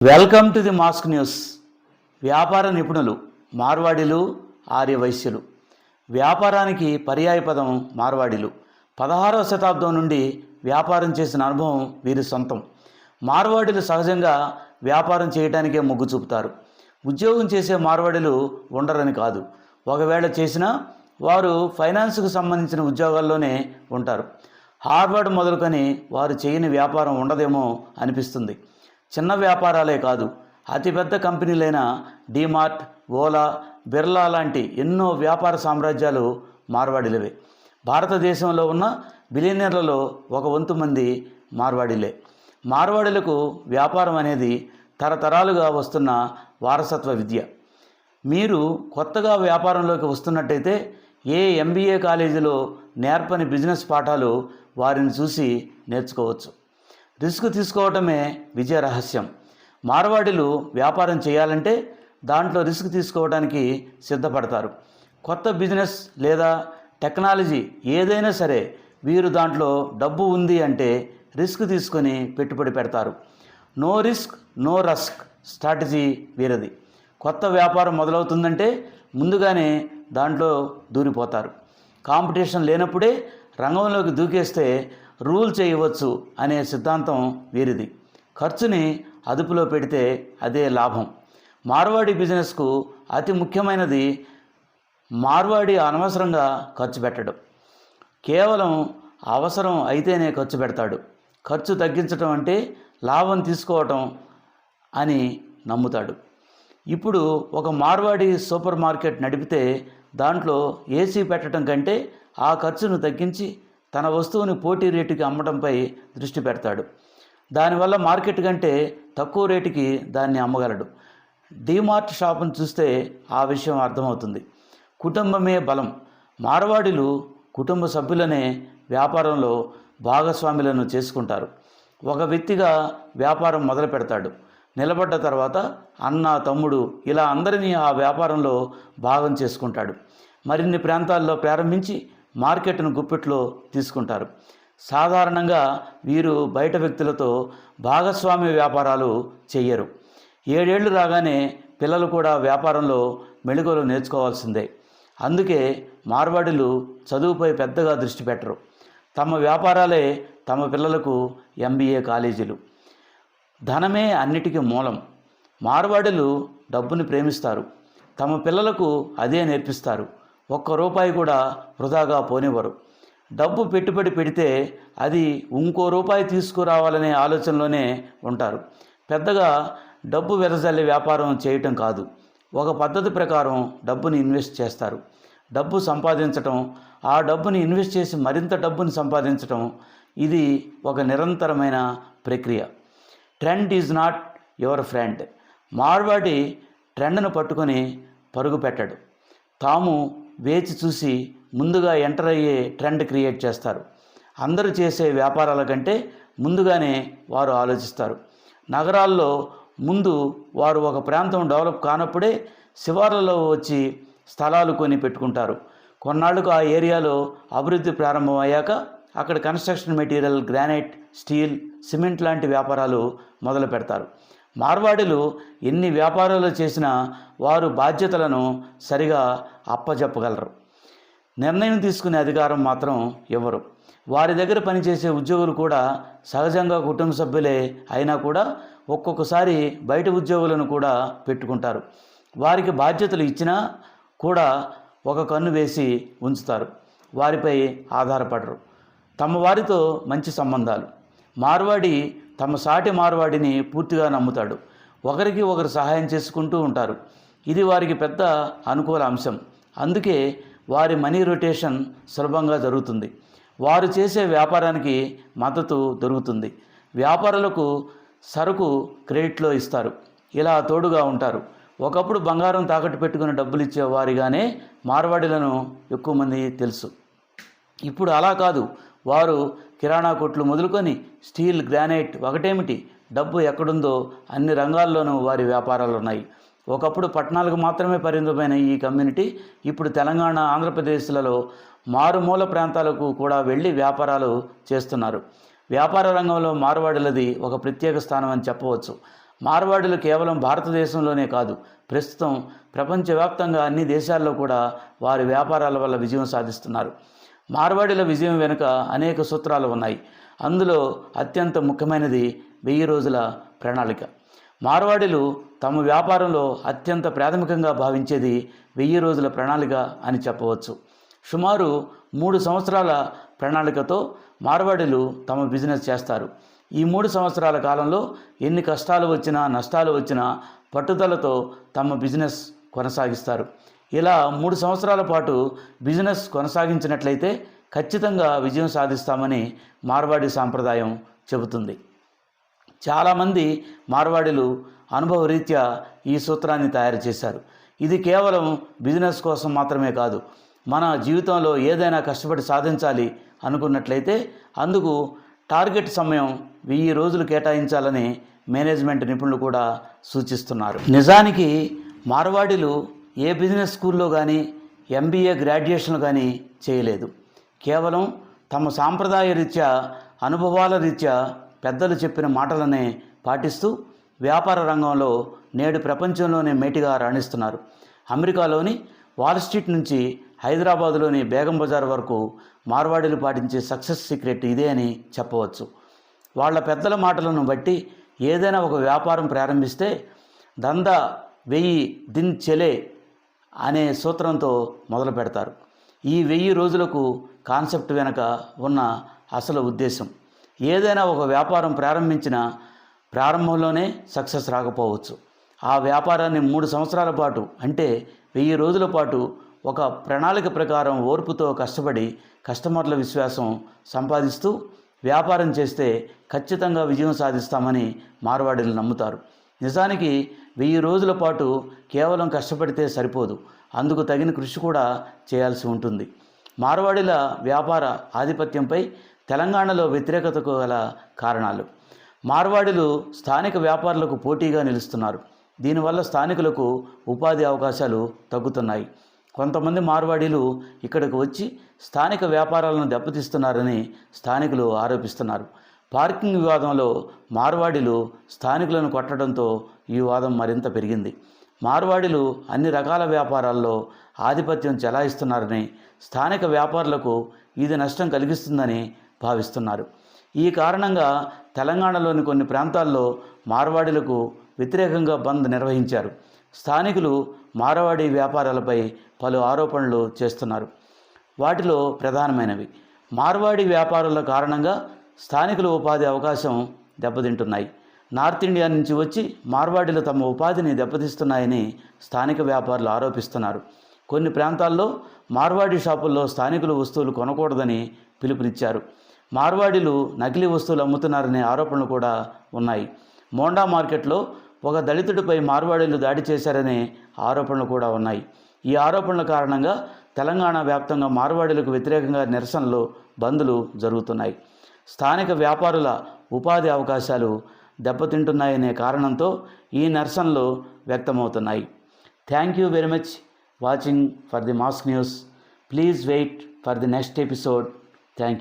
Welcome to the Mask news. వ్యాపార నిపుణులు మార్వాడీలు, ఆర్యవైశ్యులు. వ్యాపారానికి పర్యాయపదం మార్వాడీలు. 16వ శతాబ్దం నుండి వ్యాపారం చేసిన అనుభవం వీరి సొంతం. మార్వాడీలు సహజంగా వ్యాపారం చేయడానికే మొగ్గు చూపుతారు. ఉద్యోగం చేసే మార్వాడీలు ఉండరని కాదు. ఒకవేళ చేసినా వారు ఫైనాన్స్కు సంబంధించిన ఉద్యోగాల్లోనే ఉంటారు. హార్వర్డ్ మొదలుకొని వారు చేయని వ్యాపారం ఉండదేమో అనిపిస్తుంది. చిన్న వ్యాపారాలే కాదు, అతిపెద్ద కంపెనీలైన డీమార్ట్, ఓలా, బిర్లా లాంటి ఎన్నో వ్యాపార సామ్రాజ్యాలు మార్వాడీలవే. భారతదేశంలో ఉన్న బిలియనీర్లలో ఒక వంతు మంది మార్వాడీలే. మార్వాడీలకు వ్యాపారం అనేది తరతరాలుగా వస్తున్న వారసత్వ విద్య. మీరు కొత్తగా వ్యాపారంలోకి వస్తున్నట్టయితే ఏ MBA కాలేజీలో నేర్పని బిజినెస్ పాఠాలు వారిని చూసి నేర్చుకోవచ్చు. రిస్క్ తీసుకోవటమే విజయ రహస్యం. మార్వాడీలు వ్యాపారం చేయాలంటే దాంట్లో రిస్క్ తీసుకోవడానికి సిద్ధపడతారు. కొత్త బిజినెస్ లేదా టెక్నాలజీ ఏదైనా సరే వీరు దాంట్లో డబ్బు ఉంది అంటే రిస్క్ తీసుకొని పెట్టుబడి పెడతారు. No risk no rusk strategy వీరది. కొత్త వ్యాపారం మొదలవుతుందంటే ముందుగానే దాంట్లో దూరిపోతారు. కాంపిటీషన్ లేనప్పుడే రంగంలోకి దూకేస్తే రూల్ చేయవచ్చు అనే సిద్ధాంతం వీరిది. ఖర్చుని అదుపులో పెడితే అదే లాభం. మార్వాడి బిజినెస్కు అతి ముఖ్యమైనది మార్వాడి అనవసరంగా ఖర్చు పెట్టడం. కేవలం అవసరం అయితేనే ఖర్చు పెడతాడు. ఖర్చు తగ్గించడం అంటే లాభం తీసుకోవటం అని నమ్ముతాడు. ఇప్పుడు ఒక మార్వాడి సూపర్ మార్కెట్ నడిపితే దాంట్లో AC పెట్టడం కంటే ఆ ఖర్చును తగ్గించి తన వస్తువుని పోటీ రేటుకి అమ్మడంపై దృష్టి పెడతాడు. దానివల్ల మార్కెట్ కంటే తక్కువ రేటుకి దాన్ని అమ్మగలడు. డీమార్ట్ షాపును చూస్తే ఆ విషయం అర్థమవుతుంది. కుటుంబమే బలం. మార్వాడీలు కుటుంబ సభ్యులనే వ్యాపారంలో భాగస్వాములను చేసుకుంటారు. ఒక వ్యక్తిగా వ్యాపారం మొదలు పెడతాడు. నిలబడ్డ తర్వాత అన్న, తమ్ముడు ఇలా అందరినీ ఆ వ్యాపారంలో భాగం చేసుకుంటాడు. మరిన్ని ప్రాంతాల్లో ప్రారంభించి మార్కెట్ను గుప్పిట్లో తీసుకుంటారు. సాధారణంగా వీరు బయట వ్యక్తులతో భాగస్వామ్య వ్యాపారాలు చెయ్యరు. 7 ఏళ్ళు రాగానే పిల్లలు కూడా వ్యాపారంలో మెళుకువలు నేర్చుకోవాల్సిందే. అందుకే మార్వాడీలు చదువుపై పెద్దగా దృష్టి పెట్టరు. తమ వ్యాపారాలే తమ పిల్లలకు MBA కాలేజీలు. ధనమే అన్నిటికీ మూలం. మార్వాడీలు డబ్బుని ప్రేమిస్తారు. తమ పిల్లలకు అదే నేర్పిస్తారు. ఒక్క రూపాయి కూడా వృధాగా పోనివ్వరు. డబ్బు పెట్టుబడి పెడితే అది ఇంకో రూపాయి తీసుకురావాలనే ఆలోచనలోనే ఉంటారు. పెద్దగా డబ్బు వెదజల్లే వ్యాపారం చేయటం కాదు. ఒక పద్ధతి ప్రకారం డబ్బుని ఇన్వెస్ట్ చేస్తారు. డబ్బు సంపాదించటం, ఆ డబ్బుని ఇన్వెస్ట్ చేసి మరింత డబ్బుని సంపాదించటం, ఇది ఒక నిరంతరమైన ప్రక్రియ. Trend is not your friend. Marwadi ట్రెండ్ను పట్టుకొని పరుగు పెట్టడు. తాము వేచి చూసి ముందుగా ఎంటర్ అయ్యే ట్రెండ్ క్రియేట్ చేస్తారు. అందరూ చేసే వ్యాపారాల కంటే ముందుగానే వారు ఆలోచిస్తారు. నగరాల్లో ముందు వారు ఒక ప్రాంతం డెవలప్ కానప్పుడే శివార్లలో వచ్చి స్థలాలు కొని పెట్టుకుంటారు. కొన్నాళ్లకు ఆ ఏరియాలో అభివృద్ధి ప్రారంభమయ్యాక అక్కడ construction material, granite, steel, cement లాంటి వ్యాపారాలు మొదలు పెడతారు. మార్వాడీలు ఎన్ని వ్యాపారాలు చేసినా వారు బాధ్యతలను సరిగా అప్పజెప్పగలరు. నిర్ణయం తీసుకునే అధికారం మాత్రం ఇవ్వరు. వారి దగ్గర పనిచేసే ఉద్యోగులు కూడా సహజంగా కుటుంబ సభ్యులే అయినా కూడా ఒక్కొక్కసారి బయట ఉద్యోగులను కూడా పెట్టుకుంటారు. వారికి బాధ్యతలు ఇచ్చినా కూడా ఒక కన్ను వేసి ఉంచుతారు. వారిపై ఆధారపడరు. తమ వారితో మంచి సంబంధాలు. మార్వాడి తమ సాటి మార్వాడిని పూర్తిగా నమ్ముతాడు. ఒకరికి ఒకరు సహాయం చేసుకుంటూ ఉంటారు. ఇది వారికి పెద్ద అనుకూల అంశం. అందుకే వారి మనీ రొటేషన్ సులభంగా జరుగుతుంది. వారు చేసే వ్యాపారానికి మద్దతు దొరుకుతుంది. వ్యాపారులకు సరుకు క్రెడిట్లో ఇస్తారు. ఇలా తోడుగా ఉంటారు. ఒకప్పుడు బంగారం తాకట్టు పెట్టుకుని డబ్బులు ఇచ్చే వారిగానే మార్వాడీలను ఎక్కువ మంది తెలుసు. ఇప్పుడు అలా కాదు. వారు కిరాణా కొట్లు మొదలుకొని స్టీల్, గ్రానైట్ ఒకటేమిటి, డబ్బు ఎక్కడుందో అన్ని రంగాల్లోనూ వారి వ్యాపారాలు ఉన్నాయి. ఒకప్పుడు పట్టణాలకు మాత్రమే పరిమితమైన ఈ కమ్యూనిటీ ఇప్పుడు తెలంగాణ, ఆంధ్రప్రదేశ్లలో మారుమూల ప్రాంతాలకు కూడా వెళ్ళి వ్యాపారాలు చేస్తున్నారు. వ్యాపార రంగంలో మార్వాడీలది ఒక ప్రత్యేక స్థానం అని చెప్పవచ్చు. మార్వాడీలు కేవలం భారతదేశంలోనే కాదు, ప్రస్తుతం ప్రపంచవ్యాప్తంగా అన్ని దేశాల్లో కూడా వారి వ్యాపారాల వల్ల విజయం సాధిస్తున్నారు. మార్వాడీల విజయం వెనుక అనేక సూత్రాలు ఉన్నాయి. అందులో అత్యంత ముఖ్యమైనది 1000 రోజుల ప్రణాళిక. మార్వాడీలు తమ వ్యాపారంలో అత్యంత ప్రాథమికంగా భావించేది 1000 రోజుల ప్రణాళిక అని చెప్పవచ్చు. సుమారు 3 సంవత్సరాల ప్రణాళికతో మార్వాడీలు తమ బిజినెస్ చేస్తారు. ఈ 3 సంవత్సరాల కాలంలో ఎన్ని కష్టాలు వచ్చినా, నష్టాలు వచ్చినా పట్టుదలతో తమ బిజినెస్ కొనసాగిస్తారు. ఇలా 3 సంవత్సరాల పాటు బిజినెస్ కొనసాగించినట్లయితే ఖచ్చితంగా విజయం సాధిస్తామని మార్వాడి సాంప్రదాయం చెబుతుంది. చాలామంది మార్వాడీలు అనుభవరీత్యా ఈ సూత్రాన్ని తయారు చేశారు. ఇది కేవలం బిజినెస్ కోసం మాత్రమే కాదు, మన జీవితంలో ఏదైనా కష్టపడి సాధించాలి అనుకున్నట్లయితే అందుకు టార్గెట్ సమయం 1000 రోజులు కేటాయించాలని మేనేజ్మెంట్ నిపుణులు కూడా సూచిస్తున్నారు. నిజానికి మార్వాడీలు ఏ బిజినెస్ స్కూల్లో కానీ MBA గ్రాడ్యుయేషన్ కానీ చేయలేదు. కేవలం తమ సాంప్రదాయ రీత్యా, అనుభవాల రీత్యా పెద్దలు చెప్పిన మాటలనే పాటిస్తూ వ్యాపార రంగంలో నేడు ప్రపంచంలోనే మేటిగా రాణిస్తున్నారు. అమెరికాలోని వాల్ స్ట్రీట్ నుంచి హైదరాబాదులోని బేగం బజార్ వరకు మార్వాడీలు పాటించే సక్సెస్ సీక్రెట్ ఇదే అని చెప్పవచ్చు. వాళ్ళ పెద్దల మాటలను బట్టి ఏదైనా ఒక వ్యాపారం ప్రారంభిస్తే దందా 1000 దిన్ చెలే అనే సూత్రంతో మొదలు పెడతారు. ఈ 1000 రోజులకు కాన్సెప్ట్ వెనక ఉన్న అసలు ఉద్దేశం, ఏదైనా ఒక వ్యాపారం ప్రారంభించిన ప్రారంభంలోనే సక్సెస్ రాకపోవచ్చు. ఆ వ్యాపారాన్ని 3 సంవత్సరాల పాటు, అంటే 1000 రోజుల పాటు ఒక ప్రణాళిక ప్రకారం ఓర్పుతో కష్టపడి కస్టమర్ల విశ్వాసం సంపాదిస్తూ వ్యాపారం చేస్తే ఖచ్చితంగా విజయం సాధిస్తామని మార్వాడీలు నమ్ముతారు. నిజానికి 1000 రోజుల పాటు కేవలం కష్టపడితే సరిపోదు, అందుకు తగిన కృషి కూడా చేయాల్సి ఉంటుంది. మార్వాడీల వ్యాపార ఆధిపత్యంపై తెలంగాణలో వ్యతిరేకతకు గల కారణాలు. మార్వాడీలు స్థానిక వ్యాపారులకు పోటీగా నిలుస్తున్నారు. దీనివల్ల స్థానికులకు ఉపాధి అవకాశాలు తగ్గుతున్నాయి. కొంతమంది మార్వాడీలు ఇక్కడికి వచ్చి స్థానిక వ్యాపారాలను దెబ్బతీస్తున్నారని స్థానికులు ఆరోపిస్తున్నారు. పార్కింగ్ వివాదంలో మార్వాడీలు స్థానికులను కొట్టడంతో ఈ వివాదం మరింత పెరిగింది. మార్వాడీలు అన్ని రకాల వ్యాపారాల్లో ఆధిపత్యం చెలాయిస్తున్నారని, స్థానిక వ్యాపారులకు ఇది నష్టం కలిగిస్తుందని భావిస్తున్నారు. ఈ కారణంగా తెలంగాణలోని కొన్ని ప్రాంతాల్లో మార్వాడీలకు వ్యతిరేకంగా బంద్ నిర్వహించారు. స్థానికులు మార్వాడీ వ్యాపారాలపై పలు ఆరోపణలు చేస్తున్నారు. వాటిలో ప్రధానమైనవి, మార్వాడీ వ్యాపారుల కారణంగా స్థానికుల ఉపాధి అవకాశం దెబ్బతింటున్నాయి. నార్త్ ఇండియా నుంచి వచ్చి మార్వాడీలు తమ ఉపాధిని దెబ్బతీస్తున్నాయని స్థానిక వ్యాపారులు ఆరోపిస్తున్నారు. కొన్ని ప్రాంతాల్లో మార్వాడీ షాపుల్లో స్థానికులు వస్తువులు కొనకూడదని పిలుపునిచ్చారు. మార్వాడీలు నకిలీ వస్తువులు అమ్ముతున్నారనే ఆరోపణలు కూడా ఉన్నాయి. మోండా మార్కెట్లో ఒక దళితుడిపై మార్వాడీలు దాడి చేశారనే ఆరోపణలు కూడా ఉన్నాయి. ఈ ఆరోపణల కారణంగా తెలంగాణ వ్యాప్తంగా మార్వాడీలకు వ్యతిరేకంగా నిరసనలు, బంద్లు జరుగుతున్నాయి. స్థానిక వ్యాపారుల ఉపాధి అవకాశాలు దెబ్బతింటున్నాయనే కారణంతో ఈ నిరసనలు వ్యక్తమవుతున్నాయి. Thank you very much watching for the Mask News. Please wait for the next episode. Thank you.